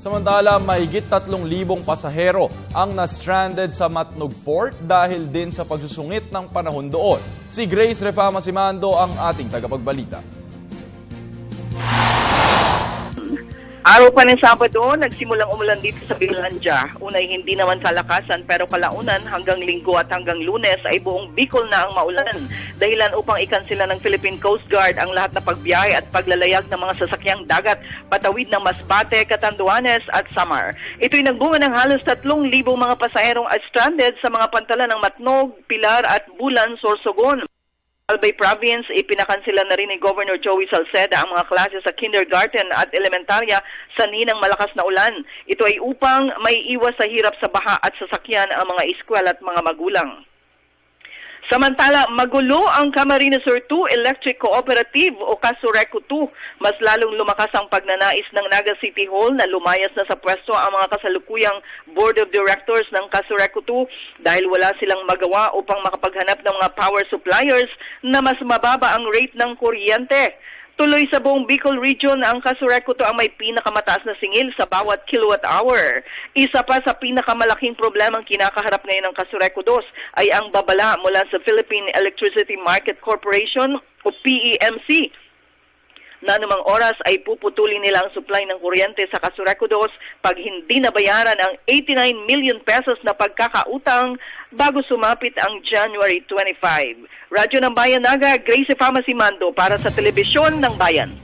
Samantala, mahigit 3,000 pasahero ang na-stranded sa Matnog Port dahil din sa pagsusungit ng panahon doon. Si Grace Refama Simando ang ating tagapagbalita. Araw pa ng Sabado, nagsimulang umulan dito sa Bilandia. Unay hindi naman sa lakasan pero kalaunan hanggang Linggo at hanggang Lunes ay buong Bicol na ang maulan. Dahilan upang ikansela ng Philippine Coast Guard ang lahat na pagbiyahe at paglalayag ng mga sasakyang dagat patawid ng Masbate, Catanduanes at Samar. Ito'y nagbunga ng halos 3,000 mga pasaherong stranded sa mga pantalan ng Matnog, Pilar at Bulan, Sorsogon. Albay Province, ipinakansela na rin ni Governor Joey Salceda ang mga klase sa kindergarten at elementarya sa ninang malakas na ulan. Ito ay upang may iwas sa hirap sa baha at sasakyan ang mga eskwela at mga magulang. Samantala, magulo ang Camarines Sur 2 Electric Cooperative o Casureco 2. Mas lalong lumakas ang pagnanais ng Naga City Hall na lumayas na sa pwesto ang mga kasalukuyang Board of Directors ng Casureco 2 dahil wala silang magawa upang makapaghanap ng mga power suppliers na mas mababa ang rate ng kuryente. Tuloy sa buong Bicol Region, ang Casureco 2 ang may pinakamataas na singil sa bawat kilowatt hour. Isa pa sa pinakamalaking problemang kinakaharap ngayon ng Casureco 2 ay ang babala mula sa Philippine Electricity Market Corporation o PEMC na anumang oras ay puputulin nila ang supply ng kuryente sa Casureco 2 pag hindi nabayaran ang 89 million pesos na pagkakautang bago sumapit ang January 25. Radyo ng Bayan Naga, Grace Refama Simando para sa Telebisyon ng Bayan.